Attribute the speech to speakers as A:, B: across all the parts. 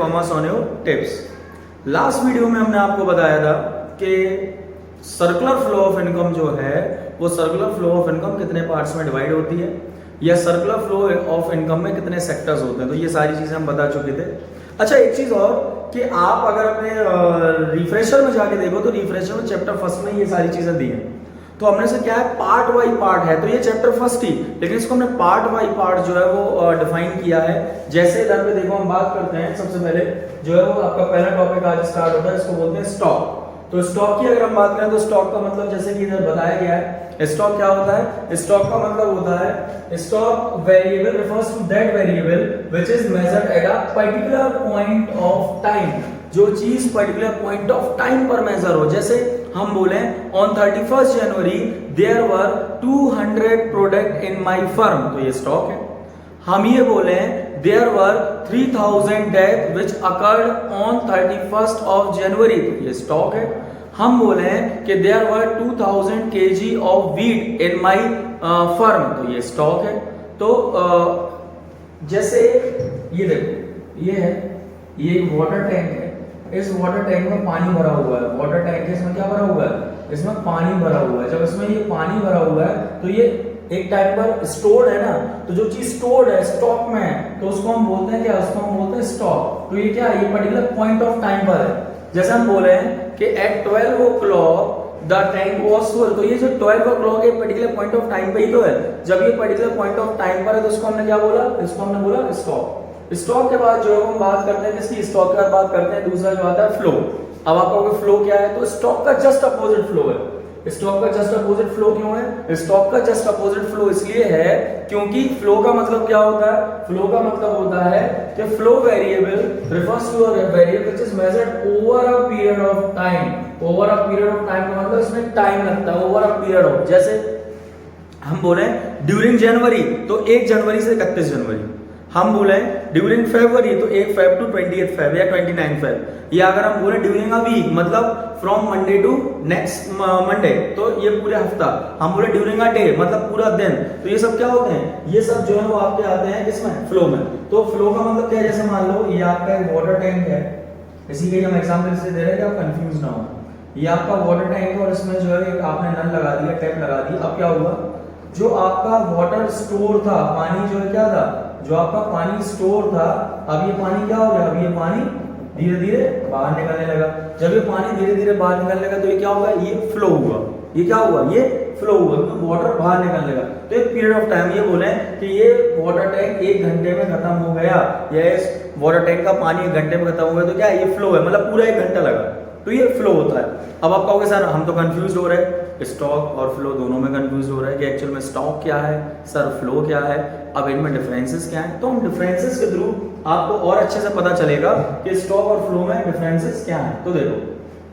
A: Commerce on your tips. Last video में हमने आपको बताया था कि सर्कुलर फ्लो ऑफ इनकम जो है वो सर्कुलर फ्लो ऑफ इनकम कितने पार्ट्स में डिवाइड होती है या सर्कुलर फ्लो ऑफ इनकम में कितने सेक्टर्स होते हैं, तो ये सारी चीजें हम बता चुके थे। अच्छा, एक चीज और कि आप अगर अपने रिफ्रेशर में जाके देखो तो रिफ्रेशर में चैप्टर फर्स्ट में ये सारी चीजें दी हैं। तो हमने से क्या है, पार्ट वाई पार्ट है, तो ये चैप्टर फर्स्ट ही, लेकिन इसको हमने पार्ट वाई पार्ट जो है वो डिफाइन किया है। जैसे इधर पे देखो हम बात करते हैं, सबसे पहले जो है वो आपका पहला टॉपिक आज स्टार्ट होता है, इसको बोलते हैं स्टॉक। तो स्टॉक की अगर हम बात करें तो स्टॉक का मतलब जैसे कि इधर बताया गया है, स्टॉक क्या होता है, स्टॉक का मतलब होता है stock variable refers to that variable which is measured at a particular point of time, जो चीज पर्टिकुलर पॉइंट ऑफ टाइम पर मेजर हो। जैसे हम बोले on 31st January there were 200 product in my firm, तो ये स्टॉक है। हम ये बोले there were 3000 death which occurred on 31st of January, तो ये स्टॉक है। हम बोले कि there were 2000 kg of wheat in my firm, तो ये स्टॉक है। तो जैसे ये देखो, ये है, ये एक वाटर टैंक है, इस वाटर टैंक में पानी भरा हुआ है, वाटर टैंक है, इसमें क्या भरा हुआ है, इसमें पानी भरा हुआ है। जब इसमें ये पानी भरा हुआ है तो ये एक टाइम पर स्टोर्ड है ना, तो जो चीज स्टोर्ड है, स्टॉक में है, तो उसको हम बोलते हैं क्या, उसको हम बोलते हैं स्टॉक। तो ये क्या है, ये पर्टिकुलर पॉइंट ऑफ टाइम पर है। जैसे हम बोले हैं कि at 12 o'clock the tank was full, तो ये जो 12 o'clock एक पर्टिकुलर पॉइंट ऑफ टाइम पे ही तो है। जब ये पर्टिकुलर पॉइंट ऑफ टाइम पर है तो इसको हमने क्या बोला, इसको हमने बोला स्टॉक। स्टॉक के बाद जो है हम बात करते हैं किसकी, स्टॉक के बाद बात करते हैं दूसरा जो आता है फ्लो। अब आप कहोगे फ्लो क्या है, तो स्टॉक का जस्ट अपोजिट फ्लो है। स्टॉक का जस्ट अपोजिट फ्लो क्यों है, स्टॉक का जस्ट अपोजिट फ्लो इसलिए है क्योंकि फ्लो का मतलब क्या होता है, फ्लो का मतलब होता है कि flow variable refers to a variable which is measured over a period of time. Over a period of time का मतलब इसमें टाइम लगता है, ओवर अ पीरियड ऑफ। जैसे हम बोले ड्यूरिंग जनवरी तो 1 जनवरी से 31 जनवरी। हम बोले ड्यूरिंग फरवरी तो 1 फेब टू 28 फेब या 29 फेब। या अगर हम बोले ड्यूरिंग अ वीक मतलब from Monday to next Monday, तो ये पूरे हफ्ता। हम बोले ड्यूरिंग अ डे मतलब पूरा दिन। तो ये सब क्या होते हैं, ये सब जो है वो आपके आते हैं किसमें, फ्लो में। तो फ्लो का मतलब क्या है, जैसे मान लो ये आपका एक वाटर टैंक है, इसी के हम एग्जांपल से दे रहे हैं कि आप कंफ्यूज ना हो। ये आपका वाटर टैंक है और इसमें जो है आपने नल लगा दिया, टैप लगा दी। अब क्या हुआ, जो आपका वाटर स्टोर था, पानी जो है क्या था, जो आपका पानी स्टोर था, अब ये पानी क्या हो गया, अब ये पानी धीरे धीरे बाहर निकलने लगा। जब ये पानी धीरे धीरे बाहर निकलने लगा तो ये क्या होगा, ये फ्लो हुआ। ये क्या हुआ, ये फ्लो हुआ क्योंकि वाटर बाहर निकलने लगा। तो एक पीरियड ऑफ टाइम ये बोले कि ये वाटर टैंक 1 घंटे में खत्म हो गया या इस वाटर टैंक का पानी 1 घंटे में खत्म हो गया, तो क्या ये फ्लो है, मतलब पूरा 1 घंटा लगा, तो ये फ्लो होता है। अब आप कहोगे सर हम तो कंफ्यूज हो रहे हैं, स्टॉक और फ्लो दोनों में कंफ्यूज हो रहा है कि एक्चुअल में स्टॉक क्या है, सर फ्लो क्या है, अब इनमें डिफरेंसेस क्या है। तो हम डिफरेंसेस के थ्रू आपको और अच्छे से पता चलेगा कि स्टॉक और फ्लो में डिफरेंसेस क्या है। तो देखो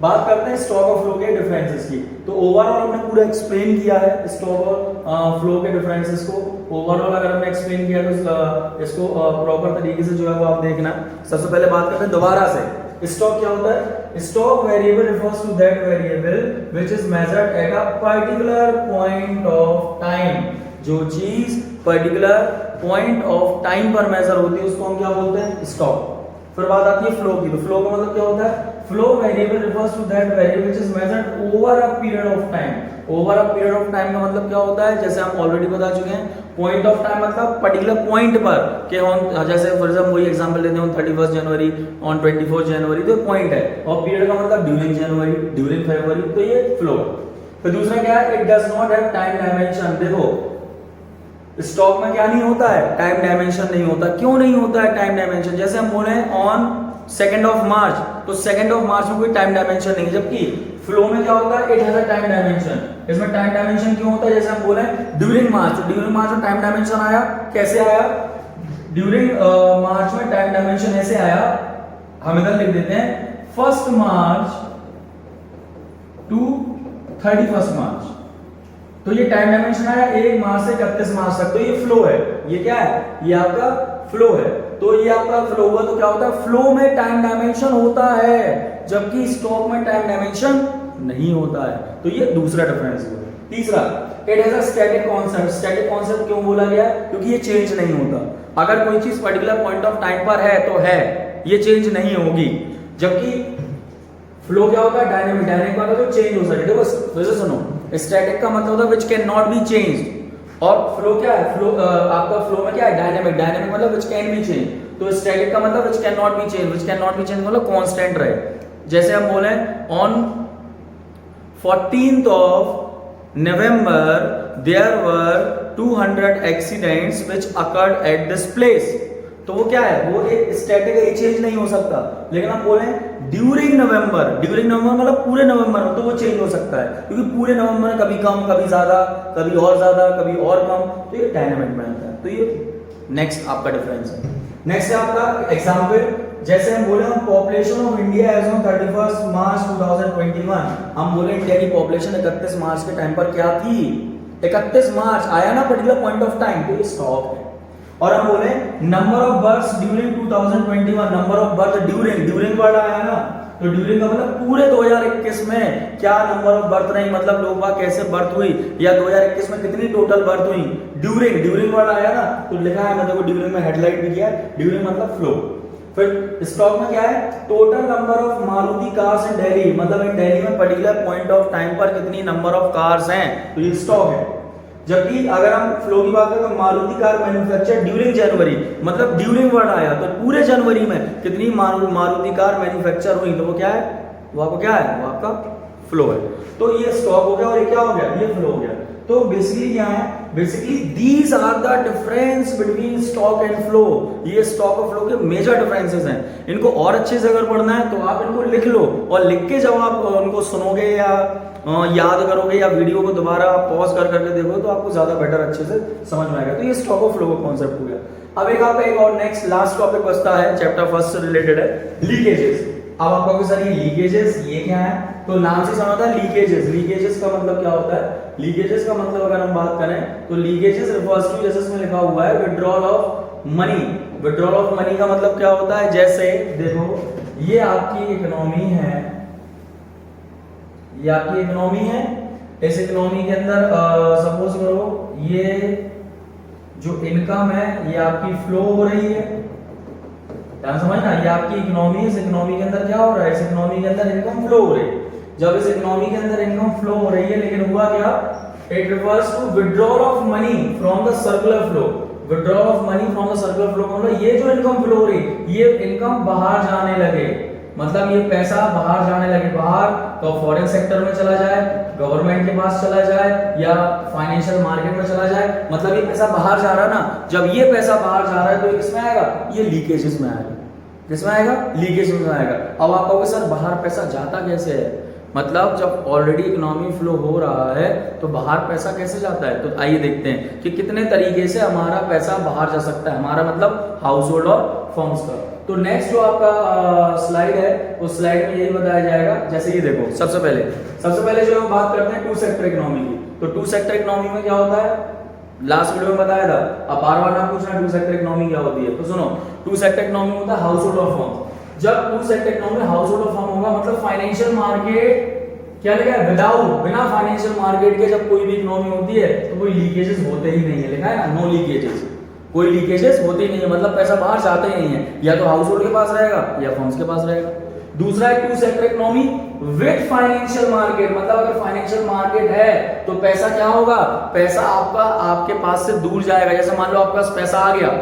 A: बात करते हैं स्टॉक और फ्लो के डिफरेंसेस की। तो ओवरऑल हमने पूरा एक्सप्लेन किया है स्टॉक और फ्लो के डिफरेंसेस को। ओवरऑल अगर हमने एक्सप्लेन किया तो इसको प्रॉपर तरीके से जो है वो आप देखना। सबसे पहले बात करते हैं दोबारा से, स्टॉक क्या होता है, stock variable refers to that variable which is measured at a particular point of time. जो चीज पर्टिकुलर पॉइंट ऑफ टाइम पर मेजर होती है उसको हम क्या बोलते हैं, स्टॉक। फिर बात आती है फ्लो की। तो फ्लो का मतलब क्या होता है, flow variable refers to that variable which is measured over a period of time. Over a period of time का मतलब क्या होता है, जैसे हम ऑलरेडी बता चुके हैं, पॉइंट ऑफ टाइम मतलब पर्टिकुलर पॉइंट पर कि ऑन, जैसे फॉर एग्जांपल वही एग्जांपल लेते हैं 31 जनवरी, ऑन 24 जनवरी, तो पॉइंट है। और पीरियड का मतलब ड्यूरिंग जनवरी, ड्यूरिंग फरवरी, तो ये फ्लो। फिर दूसरा क्या है, it does not have time dimension. देखो स्टॉक में क्या नहीं होता है, टाइम डायमेंशन नहीं होता। क्यों नहीं होता है टाइम डायमेंशन, जैसे हम बोले ऑन 2 ऑफ मार्च, तो 2 ऑफ मार्च में कोई टाइम डायमेंशन नहीं, जबकि फ्लो में क्या होता है, it has a time dimension. इसमें टाइम डायमेंशन क्यों होता है, जैसे हम बोले ड्यूरिंग मार्च, तो ड्यूरिंग मार्च में टाइम डायमेंशन आया, कैसे आया, ड्यूरिंग मार्च में टाइम डायमेंशन ऐसे आया, हम इधर लिख देते हैं 1 मार्च टू 31 मार्च। तो ये टाइम डायमेंशन आया 1 मार्च से 31 मार्च तक, तो ये फ्लो है। ये क्या है, ये आपका फ्लो है। तो ये आपका फ्लो हुआ, तो क्या होता है, फ्लो में टाइम डायमेंशन होता है जबकि स्टॉक में टाइम डायमेंशन नहीं होता है। तो ये दूसरा डिफरेंस हुआ। तीसरा, it has a static concept. Static concept क्यों बोला गया, क्योंकि ये चेंज नहीं होता। अगर कोई चीज पर्टिकुलर पॉइंट ऑफ टाइम पर है तो है, ये चेंज नहीं होगी। जबकि फ्लो क्या होता है, डायनेमिक, डायनेमिक का मतलब जो चेंज हो सके। देखो फिर से सुनो, स्टैटिक का मतलब होता है which can not be changed, और फ्लो क्या है, फ्लो आपका फ्लो में क्या है, डायनेमिक, डायनेमिक मतलब व्हिच कैन बी चेंज। तो स्टैटिक का मतलब which can not be change, which can not be change मतलब कांस्टेंट रहे। जैसे हम बोले on 14th of November there were 200 accidents which occurred at this place। तो वो क्या है, वो एक स्टैटिक है, चेंज नहीं हो सकता। लेकिन हम बोले ड्यूरिंग नवंबर, ड्यूरिंग नवंबर मतलब पूरे नवंबर में, तो वो चेंज हो सकता है, क्योंकि पूरे नवंबर में कभी कम, कभी ज्यादा, कभी और कम, तो ये डायनामिक में आता है। तो ये नेक्स्ट आपका डिफरेंस है। नेक्स्ट है आपका एग्जाम्पल, जैसे हम बोले हम population of India as on 31 March 2021, हम बोले इंडिया की पॉपुलेशन 31 मार्च के टाइम पर क्या थी, 31 मार्च आया ना पर्टिकुलर पॉइंट ऑफ टाइम, तो ये स्टॉक है। और हम बोले number of births during 2021, number of birth during word आया ना, तो ड्यूरिंग का मतलब पूरे 2021 में क्या नंबर ऑफ बर्थ रही, मतलब लोग बाग कैसे बर्थ हुई, या 2021 में कितनी टोटल बर्थ हुई। ड्यूरिंग वर्ड आया ना, तो लिखा है, मतलब ड्यूरिंग में हेडलाइट भी किया, ड्यूरिंग मतलब फ्लो। फिर स्टॉक में क्या है, total number of Maruti cars in Delhi, मतलब इन दिल्ली में पर्टिकुलर पॉइंट ऑफ टाइम पर कितनी नंबर ऑफ कार्स हैं, तो ये स्टॉक है। जबकि अगर हम फ्लो की बात करें तो मारुति कार मैन्युफैक्चर ड्यूरिंग जनवरी, मतलब ड्यूरिंग वर्ड आया, तो पूरे जनवरी में कितनी मारुति कार मैन्युफैक्चर हुई, तो वो क्या है, वो आपको क्या है, वो आपका फ्लो है। तो ये स्टॉक हो गया और ये क्या हो गया, ये फ्लो हो गया। तो बेसिकली क्या है, basically these are the difference between stock and flow. ये स्टॉक और फ्लो के मेजर डिफरेंसेस हैं। इनको और अच्छे से अगर पढ़ना है तो आप इनको लिख लो, और लिख के जब आप उनको सुनोगे या याद करोगे या वीडियो को दोबारा पॉज कर करके देखोगे तो आपको ज्यादा बेटर अच्छे से समझ में आएगा। तो ये स्टॉक और फ्लो का कॉन्सेप्ट हो गया। अब एक आपका एक और नेक्स्ट लास्ट टॉपिक बचता है, चैप्टर फर्स्ट से रिलेटेड है, लीकेजेस। अब आपको सर ये लीकेजेस ये क्या है, तो नाम से समझ आता है लीकेजेस। लीकेजेस का मतलब क्या होता है, लीकेजेस का मतलब अगर हम बात करें तो लीकेजेस रिफर्स टू, जैसे इसमें लिखा हुआ है withdrawal of money. Withdrawal of money का मतलब क्या होता है, जैसे देखो ये आपकी इकोनॉमी है, ये आपकी इकोनॉमी है, इस इकोनॉमी के अंदर सपोज करो ये जो इनकम है ये आपकी फ्लो हो रही है, ध्यान समझना, ये आपकी इकोनॉमी है, इस इकोनॉमी के अंदर क्या हो रहा है, इस इकोनॉमी के अंदर इनकम फ्लो हो रही है। जब इस इकोनॉमी के अंदर इनकम फ्लो हो रही है, लेकिन हुआ क्या, it refers to withdrawal of money from the circular flow. Withdrawal of money from the circular flow मतलब ये जो इनकम फ्लो हो रही, ये इनकम बाहर जाने लगे, मतलब ये पैसा बाहर जाने लगे, बाहर तो फॉरेन सेक्टर में चला जाए, गवर्नमेंट के पास चला जाए, या फाइनेंशियल मार्केट में चला जाए, मतलब ये पैसा बाहर जा रहा है ना। जब ये पैसा बाहर जा रहा है तो किसमें आएगा, ये लीकेजेस में आएगा। किसमें आएगा, लीकेजेस में आएगा। अब आप कहोगे सर बाहर पैसा जाता कैसे है, मतलब जब ऑलरेडी इकोनॉमी फ्लो हो रहा है तो बाहर पैसा कैसे जाता है। तो आइए देखते हैं कि कितने तरीके से हमारा पैसा बाहर जा सकता है, हमारा मतलब हाउस होल्ड और फर्म्स का। तो नेक्स्ट जो आपका स्लाइड है उस स्लाइड में यही बताया जाएगा। जैसे ये देखो, सबसे पहले जो हम बात करते हैं टू सेक्टर इकोनॉमी की, तो टू सेक्टर इकोनॉमी में क्या होता है, लास्ट वीडियो में बताया था, अब बार बार ना पूछना टू सेक्टर इकोनॉमी क्या होती है। तो सुनो, टू सेक्टर इकोनॉमी होता है हाउस होल्ड और फर्म। जब two sector economy household और फर्म होगा, मतलब फाइनेंशियल मार्केट क्या लिखा है, विदाउट, बिना फाइनेंशियल मार्केट के जब कोई भी इकोनॉमी होती है तो कोई लीकेजेस होते ही नहीं है, लिखा है ना, नो लीकेजेस, कोई लीकेजेस होते ही नहीं है, मतलब पैसा बाहर जाता ही नहीं है, या तो हाउस होल्ड के पास रहेगा या फर्म्स के पास रहेगा। दूसरा है two sector economy with financial market, मतलब अगर फाइनेंशियल मार्केट है तो पैसा क्या होगा, पैसा आपका आपके पास से दूर जाएगा। जैसे मान लो आपके पास पैसा आ गया,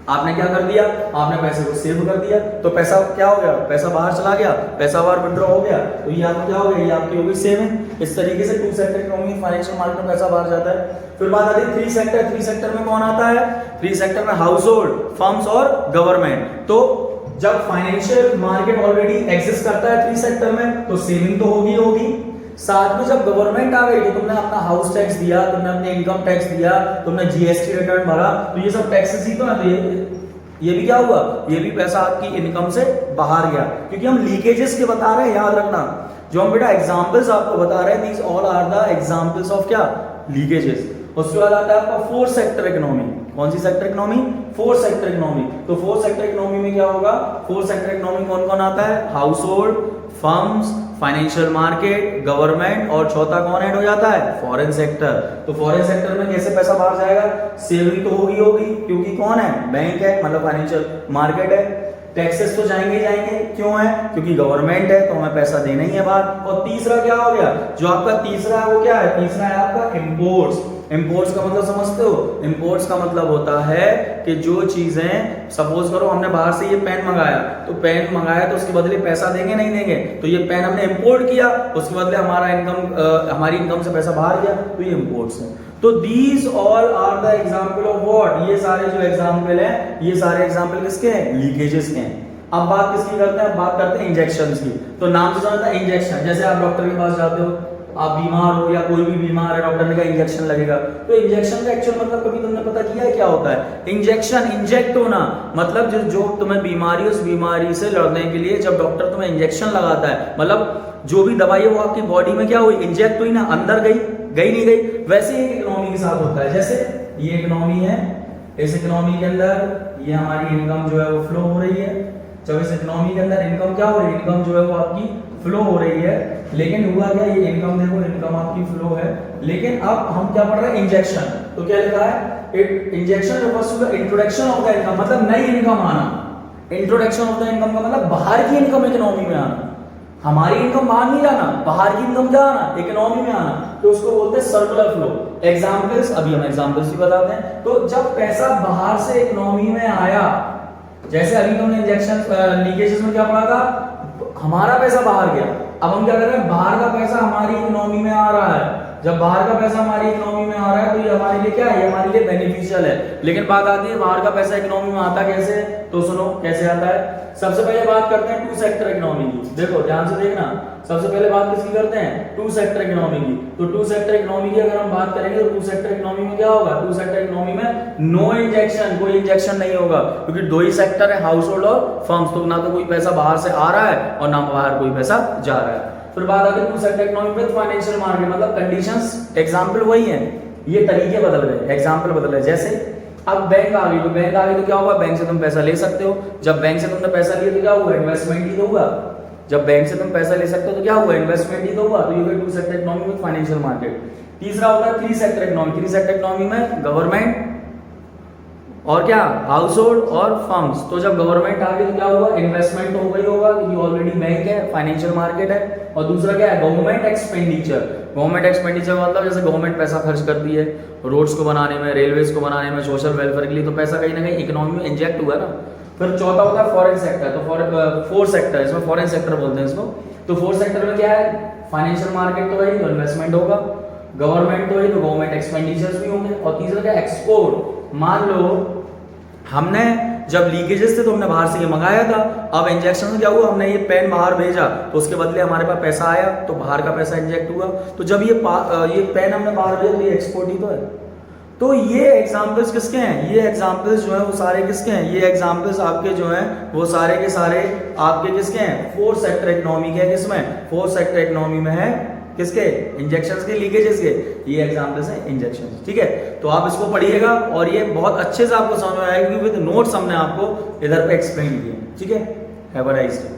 A: आपने क्या कर दिया, आपने पैसे को सेव कर दिया, तो पैसा क्या हो गया, पैसा बाहर चला गया, पैसा बाहर विड्रॉ हो गया, तो ये आपको क्या हो गया, ये आपकी हो गई सेविंग। इस तरीके से two sector economy financial market में पैसा बाहर जाता है। फिर बात आती है थ्री सेक्टर। थ्री सेक्टर में कौन आता है, थ्री सेक्टर में हाउस होल्ड, फर्म्स और गवर्नमेंट। तो जब फाइनेंशियल मार्केट ऑलरेडी एग्जिस्ट करता है थ्री सेक्टर में तो सेविंग तो होगी, साथ में जब गवर्नमेंट आ गई तो तुमने अपना हाउस टैक्स दिया, तुमने अपने इनकम टैक्स दिया, तुमने जीएसटी रिटर्न भरा, तो ये सब टैक्सेस ही तो है। तो ये भी क्या हुआ, ये भी पैसा आपकी इनकम से बाहर गया, क्योंकि हम लीकेजेस के बता रहे हैं, याद रखना। जो हम बेटा एग्जांपल्स आपको बता रहे हैं, these all are the examples of क्या, लीकेजेस। उसके बाद आता है आपका फोर्थ सेक्टर इकोनॉमी। कौन सी sector economy, fourth sector economy. तो फोर्थ सेक्टर इकोनॉमी में क्या होगा, फोर्थ सेक्टर इकोनॉमी कौन कौन आता है, house hold, firms, financial market, government, और चौथा कौन ऐड हो जाता है, फॉरेन सेक्टर। तो फॉरेन सेक्टर में कैसे पैसा बाहर जाएगा, सेविंग तो होगी, क्योंकि कौन है, बैंक है, मतलब फाइनेंशियल मार्केट है। टैक्सेस तो जाएंगे ही जाएंगे, क्यों है? क्योंकि गवर्नमेंट है तो हमें पैसा देना ही है बाहर। और तीसरा क्या हो गया, जो आपका तीसरा है वो क्या है? तीसरा है आपका इंपोर्ट्स। इंपोर्ट्स का मतलब समझते हो? इंपोर्ट्स का मतलब होता है कि जो चीजें, सपोज करो हमने बाहर से ये पेन मंगाया, तो पेन मंगाया तो उसके बदले पैसा देंगे नहीं देंगे? तो ये पेन हमने इंपोर्ट किया, उसके बदले हमारी इनकम से पैसा बाहर गया, तो ये इंपोर्ट्स है। तो these all are the example of what, ये सारे जो एग्जाम्पल हैं, ये सारे एग्जाम्पल किसके हैं? लीकेजेस के हैं। अब बात किसकी करते हैं? बात करते हैं इंजेक्शन की। तो नाम से समझता है इंजेक्शन, जैसे आप डॉक्टर के पास जाते हो, आप बीमार हो या कोई भी बीमार है, डॉक्टर ने कहा इंजेक्शन लगेगा, तो इंजेक्शन का एक्चुअल मतलब कभी तुमने पता किया है क्या होता है? इंजेक्शन, इंजेक्ट होना, मतलब जो तुम्हें बीमारी, उस बीमारी से लड़ने के लिए जब डॉक्टर तुम्हें इंजेक्शन लगाता है, मतलब जो भी दवाई है वो आपकी बॉडी में क्या हुई? इंजेक्ट हुई ना, अंदर गई नहीं गई? वैसे ही इकोनॉमी के साथ होता है। जैसे ये इकोनॉमी है, इस इकोनॉमी के अंदर ये हमारी इनकम जो है वो फ्लो हो रही है। जब इस इकोनॉमी के अंदर इनकम क्या हो रही है? इनकम जो है वो आपकी फ्लो हो रही है, लेकिन हुआ क्या? ये इनकम देखो, इनकम आपकी फ्लो है, लेकिन अब हम क्या पढ़ रहे हैं? इंजेक्शन। तो क्या लिखा है? Injection refers to the introduction of the income, मतलब नई इनकम आना। इंट्रोडक्शन ऑफ द इनकम का मतलब बाहर की इनकम इकोनॉमी में आना। हमारी इनकम बाहर नहीं जाना, बाहर की इनकम क्या आना? इकोनॉमी में आना। तो उसको बोलते हैं सर्कुलर फ्लो। एग्जांपल्स, अभी हम एग्जांपल्स भी बताते हैं। तो जब पैसा बाहर से इकोनॉमी में आया, जैसे अभी तुमने इंजेक्शन लीकेजेस में क्या पढ़ा था? हमारा पैसा बाहर गया। अब हम क्या कर रहे हैं? बाहर का पैसा हमारी इकोनॉमी में आ रहा है। जब बाहर का पैसा हमारी इकोनॉमी में आ रहा है तो ये हमारे लिए क्या है? ये हमारे लिए बेनिफिशियल है। लेकिन बात आती है बाहर का पैसा इकोनॉमी में आता कैसे? तो सुनो कैसे आता है। सबसे पहले बात करते हैं टू सेक्टर इकोनॉमी की। देखो ध्यान से देखना, सबसे पहले बात किसकी करते हैं? टू सेक्टर इकोनॉमी की। तो टू सेक्टर इकोनॉमी की अगर हम बात करेंगे तो टू सेक्टर इकोनॉमी में क्या होगा? टू सेक्टर इकोनॉमी में नो इंजेक्शन, कोई इंजेक्शन नहीं होगा, क्योंकि दो ही सेक्टर है, हाउस होल्ड और फर्म्स। तो ना तो कोई पैसा बाहर से आ रहा है और ना बाहर कोई पैसा जा रहा है। फिर बात आती है two sector economy with financial market, मतलब कंडीशंस, एग्जांपल वही है, ये तरीके बदल गए, एग्जांपल बदल गए। जैसे अब बैंक आ गई, तो बैंक आ गई तो क्या होगा? बैंक से तुम पैसा ले सकते हो। जब बैंक से तुमने पैसा लिया तो क्या हुआ? इन्वेस्टमेंट ही तो हुआ। जब बैंक से तुम पैसा ले सकते हो तो क्या हुआ? इन्वेस्टमेंट ही तो हुआ। तो ये हुआ two sector economy with financial market. तीसरा होता है three sector economy. Three sector economy में गवर्नमेंट और क्या? हाउस होल्ड और फर्म्स। तो जब गवर्नमेंट आ गई तो क्या हुआ? इन्वेस्टमेंट तो हो गई होगा, क्योंकि ऑलरेडी बैंक है, फाइनेंशियल मार्केट है। और दूसरा क्या है? Government expenditure. गवर्नमेंट एक्सपेंडिचर मतलब जैसे गवर्नमेंट पैसा खर्च करती है रोड्स को बनाने में, रेलवेज को बनाने में, सोशल वेलफेयर के लिए, तो पैसा कहीं ना कहीं इकोनॉमी में इंजेक्ट हुआ ना। फिर चौथा होता है फॉरेन सेक्टर। तो फोर्थ सेक्टर, इसमें फॉरेन सेक्टर बोलते हैं इसको। तो फोर्थ सेक्टर में क्या है? फाइनेंशियल मार्केट तो वही, तो इन्वेस्टमेंट होगा, गवर्नमेंट तो वही, तो गवर्नमेंट एक्सपेंडिचर्स भी होंगे। और तीसरा क्या? एक्सपोर्ट। मान लो हमने जब लीकेजेस थे तो हमने बाहर से ये मंगाया था, अब इंजेक्शन में क्या हुआ? हमने ये पेन बाहर भेजा तो उसके बदले हमारे पास पैसा आया, तो बाहर का पैसा इंजेक्ट हुआ। तो जब ये पेन हमने बाहर भेजा तो ये एक्सपोर्ट ही तो है। तो ये एग्जाम्पल्स किसके हैं? ये एग्जाम्पल्स जो है वो सारे किसके हैं? ये एग्जाम्पल्स आपके जो हैं वो सारे के सारे आपके किसके हैं? फोर्थ सेक्टर इकोनॉमी के। किसमें? फोर्थ सेक्टर इकोनॉमी में है। किसके? इंजेक्शंस के, लीकेजेस के। ये एग्जाम्पल्स हैं इंजेक्शंस। ठीक है, तो आप इसको पढ़िएगा और ये बहुत अच्छे से आपको समझ में आएगा, क्योंकि विद नोट्स हमने आपको इधर पे एक्सप्लेन किए। ठीक है, हैव अ नाइस डे।